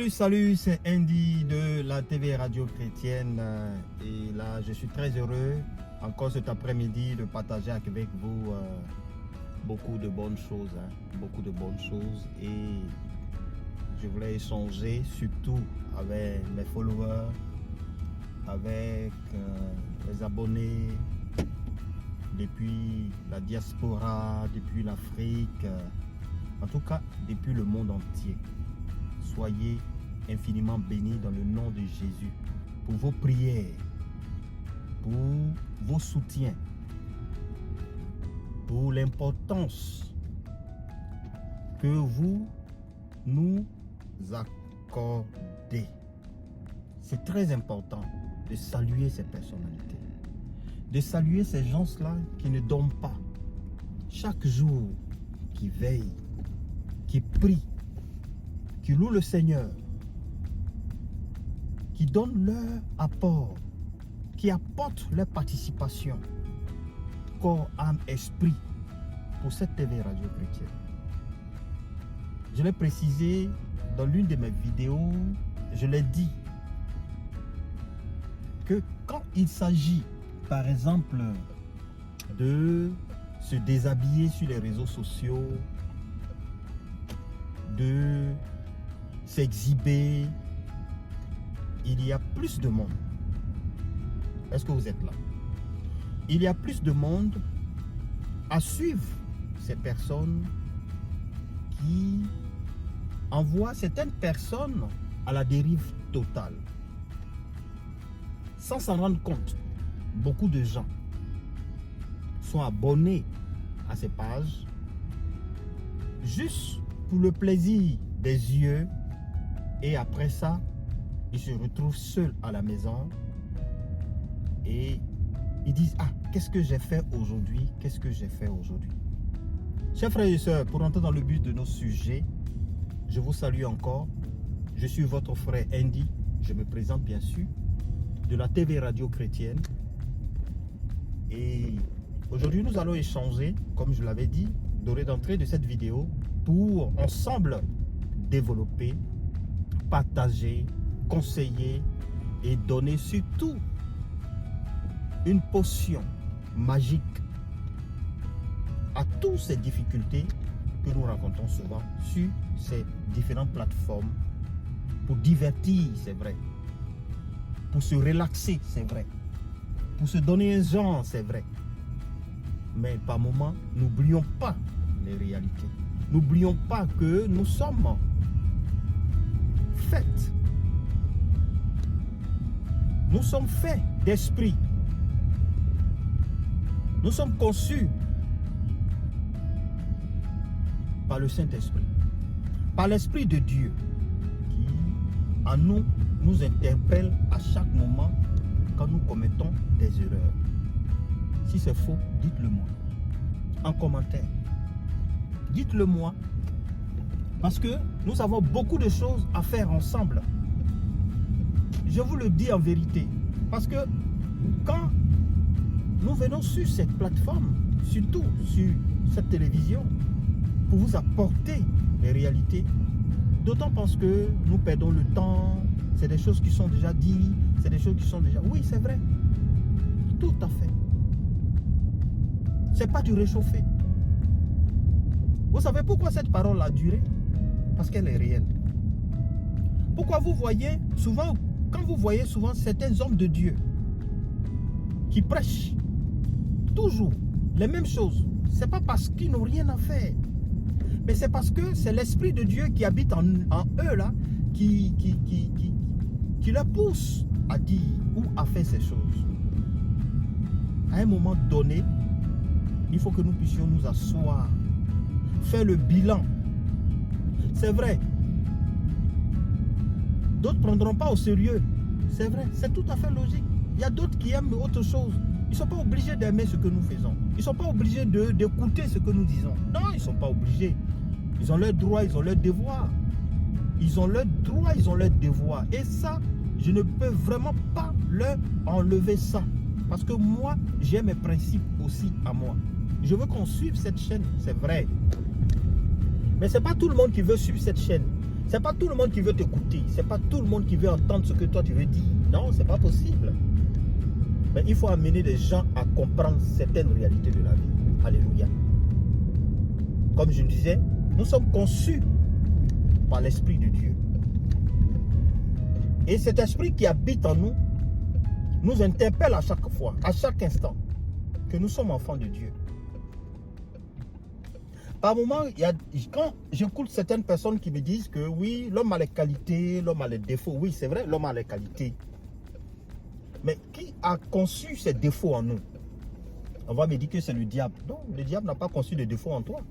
Salut, c'est Andy de la TV Radio Chrétienne et là je suis très heureux encore cet après-midi de partager avec vous beaucoup de bonnes choses, et je voulais échanger surtout avec mes followers, avec les abonnés depuis la diaspora, depuis l'Afrique, en tout cas depuis le monde entier. Soyez infiniment bénis dans le nom de Jésus pour vos prières, pour vos soutiens, pour l'importance que vous nous accordez. C'est très important de saluer ces personnalités, de saluer ces gens-là qui ne dorment pas chaque jour, qui veillent, qui prient, qui louent le Seigneur, qui donnent leur apport, qui apportent leur participation, corps, âme, esprit, pour cette TV Radio Chrétienne. Je l'ai précisé dans l'une de mes vidéos, je l'ai dit, que quand il s'agit, par exemple, de se déshabiller sur les réseaux sociaux, de s'exhiber, il y a plus de monde. Est-ce que vous êtes là? Il y a plus de monde à suivre ces personnes qui envoient certaines personnes à la dérive totale. Sans s'en rendre compte, beaucoup de gens sont abonnés à ces pages juste pour le plaisir des yeux. Et après ça, ils se retrouvent seuls à la maison et ils disent: ah, qu'est-ce que j'ai fait aujourd'hui? Qu'est-ce que j'ai fait aujourd'hui? Chers frères et sœurs, pour entrer dans le but de nos sujets, je vous salue encore. Je suis votre frère Andy. Je me présente bien sûr de la TV Radio Chrétienne. Et aujourd'hui, nous allons échanger, comme je l'avais dit, doré d'entrée de cette vidéo, pour ensemble développer, partager, conseiller et donner surtout une potion magique à toutes ces difficultés que nous rencontrons souvent sur ces différentes plateformes, pour divertir, c'est vrai, pour se relaxer, c'est vrai, pour se donner un genre, c'est vrai, mais par moments, n'oublions pas les réalités. N'oublions pas que nous sommes faits. Nous sommes faits d'esprit. Nous sommes conçus par le Saint-Esprit, par l'Esprit de Dieu qui en nous interpelle à chaque moment quand nous commettons des erreurs. Si c'est faux, dites-le moi en commentaire. Dites-le moi, parce que nous avons beaucoup de choses à faire ensemble. Je vous le dis en vérité, parce que quand nous venons sur cette plateforme, surtout sur cette télévision, pour vous apporter les réalités, d'autant parce que nous perdons le temps, c'est des choses qui sont déjà dites, c'est des choses qui sont déjà... Oui, c'est vrai, tout à fait. C'est pas du réchauffé. Vous savez pourquoi cette parole a duré? Parce qu'elle est réelle. Pourquoi vous voyez souvent, quand vous voyez souvent certains hommes de Dieu qui prêchent toujours les mêmes choses, c'est pas parce qu'ils n'ont rien à faire, mais c'est parce que c'est l'Esprit de Dieu qui habite en eux là, qui leur pousse à dire ou à faire ces choses. À un moment donné, il faut que nous puissions nous asseoir, faire le bilan. C'est vrai, d'autres ne prendront pas au sérieux. C'est vrai, c'est tout à fait logique. Il y a d'autres qui aiment autre chose. Ils ne sont pas obligés d'aimer ce que nous faisons. Ils ne sont pas obligés d'écouter ce que nous disons. Non, ils ne sont pas obligés. Ils ont leurs droits, ils ont leurs devoirs. Ils ont leurs droits, ils ont leurs devoirs. Et ça, je ne peux vraiment pas leur enlever ça. Parce que moi, j'ai mes principes aussi à moi. Je veux qu'on suive cette chaîne, c'est vrai. Mais ce n'est pas tout le monde qui veut suivre cette chaîne. C'est pas tout le monde qui veut t'écouter. C'est pas tout le monde qui veut entendre ce que toi tu veux dire. Non, c'est pas possible. Mais il faut amener les gens à comprendre certaines réalités de la vie. Alléluia. Comme je le disais, nous sommes conçus par l'Esprit de Dieu. Et cet esprit qui habite en nous, nous interpelle à chaque fois, à chaque instant, que nous sommes enfants de Dieu. Par moments, quand j'écoute certaines personnes qui me disent que oui, l'homme a les qualités, l'homme a les défauts. Oui, c'est vrai, l'homme a les qualités. Mais qui a conçu ces défauts en nous? On va me dire que c'est le diable. Non, le diable n'a pas conçu de défauts en toi.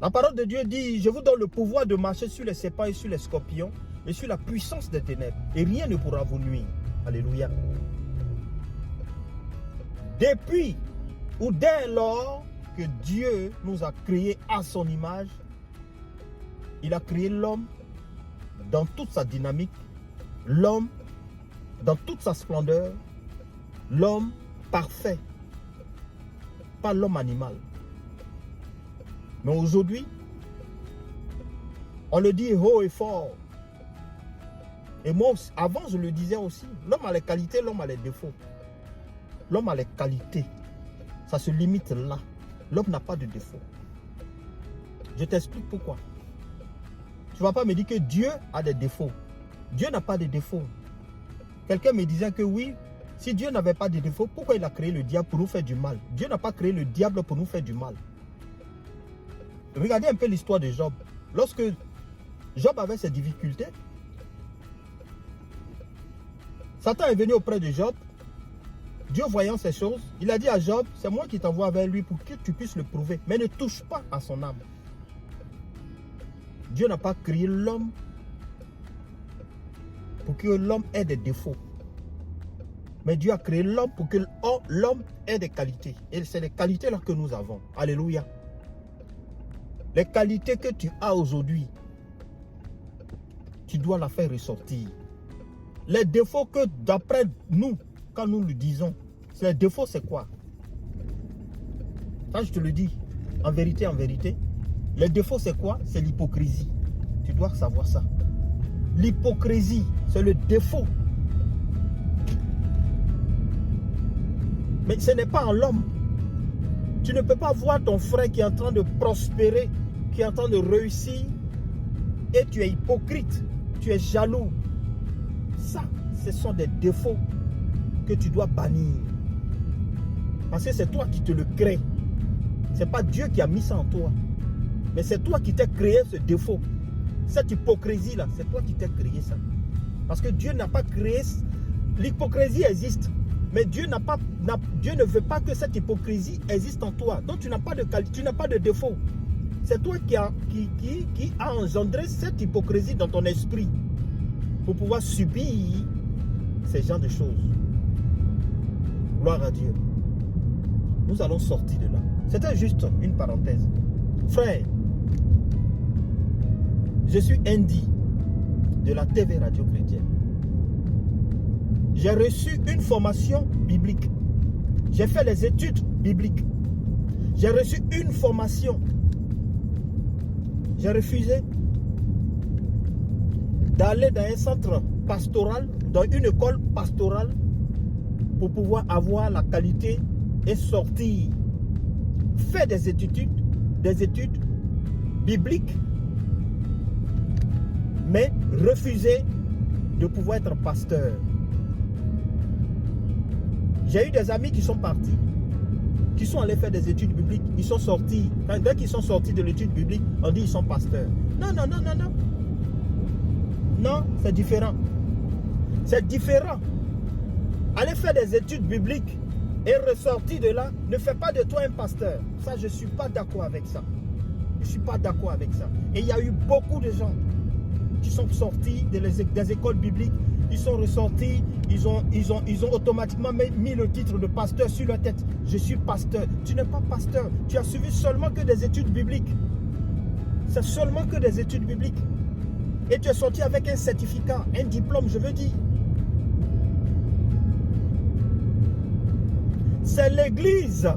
La parole de Dieu dit, je vous donne le pouvoir de marcher sur les serpents et sur les scorpions et sur la puissance des ténèbres. Et rien ne pourra vous nuire. Alléluia. Depuis ou dès lors que Dieu nous a créés à son image, il a créé l'homme dans toute sa dynamique, l'homme dans toute sa splendeur, l'homme parfait, pas l'homme animal. Mais aujourd'hui, on le dit haut et fort. Et moi, avant, je le disais aussi, l'homme a les qualités, l'homme a les défauts. L'homme a les qualités. Ça se limite là. L'homme n'a pas de défaut. Je t'explique pourquoi. Tu ne vas pas me dire que Dieu a des défauts. Dieu n'a pas de défauts. Quelqu'un me disait que oui, si Dieu n'avait pas de défauts, pourquoi il a créé le diable pour nous faire du mal? Dieu n'a pas créé le diable pour nous faire du mal. Regardez un peu l'histoire de Job. Lorsque Job avait ses difficultés, Satan est venu auprès de Job. Dieu voyant ces choses, il a dit à Job, c'est moi qui t'envoie vers lui pour que tu puisses le prouver. Mais ne touche pas à son âme. Dieu n'a pas créé l'homme pour que l'homme ait des défauts. Mais Dieu a créé l'homme pour que l'homme ait des qualités. Et c'est les qualités-là que nous avons. Alléluia. Les qualités que tu as aujourd'hui, tu dois la faire ressortir. Les défauts que d'après nous, quand nous le disons, les défauts c'est quoi? Ça je te le dis, en vérité, les défauts c'est quoi? C'est l'hypocrisie. Tu dois savoir ça. L'hypocrisie, c'est le défaut. Mais ce n'est pas en l'homme. Tu ne peux pas voir ton frère qui est en train de prospérer, qui est en train de réussir, et tu es hypocrite, tu es jaloux. Ça, ce sont des défauts que tu dois bannir. Parce que c'est toi qui te le crées. Ce n'est pas Dieu qui a mis ça en toi. Mais c'est toi qui t'es créé ce défaut. Cette hypocrisie-là, c'est toi qui t'es créé ça. Parce que Dieu n'a pas créé... L'hypocrisie existe. Mais Dieu ne veut pas que cette hypocrisie existe en toi. Donc tu n'as pas de qualité, tu n'as pas de défaut. C'est toi qui a engendré cette hypocrisie dans ton esprit pour pouvoir subir ces genres de choses. Gloire à Dieu. Nous allons sortir de là. C'était juste une parenthèse. Frère, je suis Andy de la TV Radio Chrétienne. J'ai reçu une formation biblique. J'ai fait les études bibliques. J'ai reçu une formation. J'ai refusé d'aller dans un centre pastoral, dans une école pastorale, pour pouvoir avoir la qualité et sortir. Faire des études bibliques, mais refuser de pouvoir être pasteur. J'ai eu des amis qui sont partis, qui sont allés faire des études bibliques, ils sont sortis. Dès qu'ils sont sortis de l'étude biblique, on dit qu'ils sont pasteurs. Non. Non, c'est différent. C'est différent. Aller faire des études bibliques et ressortir de là ne fait pas de toi un pasteur. Ça, je ne suis pas d'accord avec ça. Je ne suis pas d'accord avec ça. Et il y a eu beaucoup de gens qui sont sortis des écoles bibliques. Ils sont ressortis, ils ont automatiquement mis le titre de pasteur sur leur tête. Je suis pasteur. Tu n'es pas pasteur. Tu as suivi seulement que des études bibliques. C'est seulement que des études bibliques. Et tu es sorti avec un certificat, un diplôme, je veux dire. C'est l'église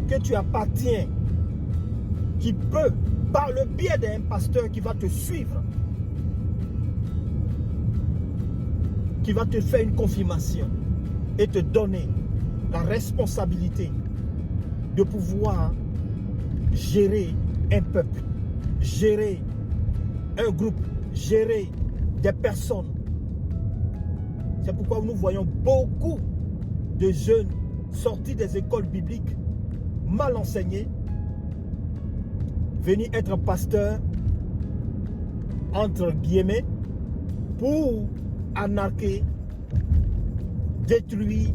que tu appartiens qui peut par le biais d'un pasteur qui va te suivre, qui va te faire une confirmation et te donner la responsabilité de pouvoir gérer un peuple, gérer un groupe, gérer des personnes. C'est pourquoi nous voyons beaucoup de jeunes sortis des écoles bibliques, mal enseignés, venir être pasteurs, entre guillemets, pour anarquer, détruire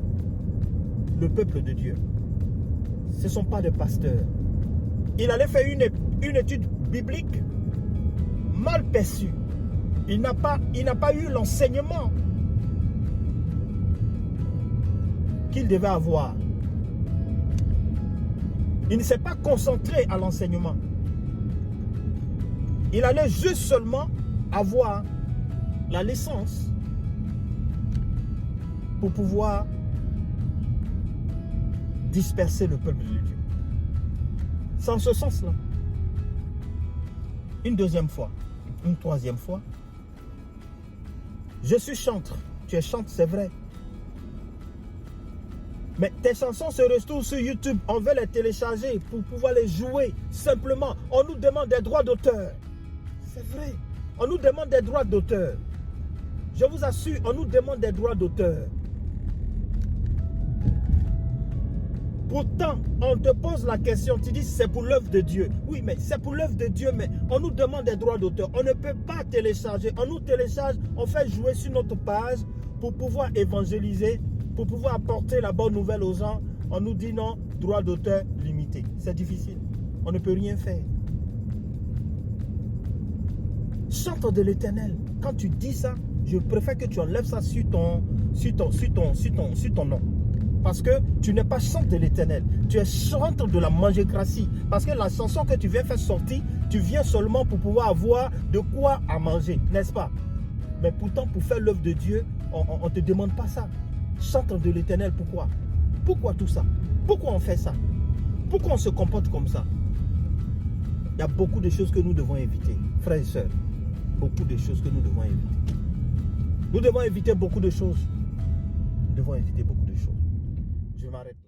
le peuple de Dieu. Ce ne sont pas des pasteurs. Il allait faire une étude biblique mal perçue. Il n'a pas eu l'enseignement qu'il devait avoir. Il ne s'est pas concentré à l'enseignement. Il allait juste seulement avoir la licence pour pouvoir disperser le peuple de Dieu. C'est en ce sens-là. Une deuxième fois, une troisième fois. Je suis chanteur. Tu es chanteur, c'est vrai. Mais tes chansons se retrouvent sur YouTube. On veut les télécharger pour pouvoir les jouer. Simplement, on nous demande des droits d'auteur. C'est vrai. On nous demande des droits d'auteur. Je vous assure, on nous demande des droits d'auteur. Pourtant, on te pose la question, tu dis c'est pour l'œuvre de Dieu. Oui, mais c'est pour l'œuvre de Dieu, mais on nous demande des droits d'auteur. On ne peut pas télécharger. On nous télécharge, on fait jouer sur notre page pour pouvoir évangéliser, pour pouvoir apporter la bonne nouvelle aux gens. On nous dit non, droit d'auteur limité. C'est difficile. On ne peut rien faire. Chante de l'Éternel. Quand tu dis ça, je préfère que tu enlèves ça sur ton nom. Parce que tu n'es pas chante de l'Éternel. Tu es chante de la mangécratie. Parce que la chanson que tu viens faire sortir, tu viens seulement pour pouvoir avoir de quoi à manger, n'est-ce pas? Mais pourtant, pour faire l'œuvre de Dieu, on ne te demande pas ça. Chante de l'Éternel, pourquoi? Pourquoi tout ça? Pourquoi on fait ça? Pourquoi on se comporte comme ça? Il y a beaucoup de choses que nous devons éviter, frères et sœurs. Beaucoup de choses que nous devons éviter. Nous devons éviter beaucoup de choses. Nous devons éviter beaucoup de choses. Je m'arrête.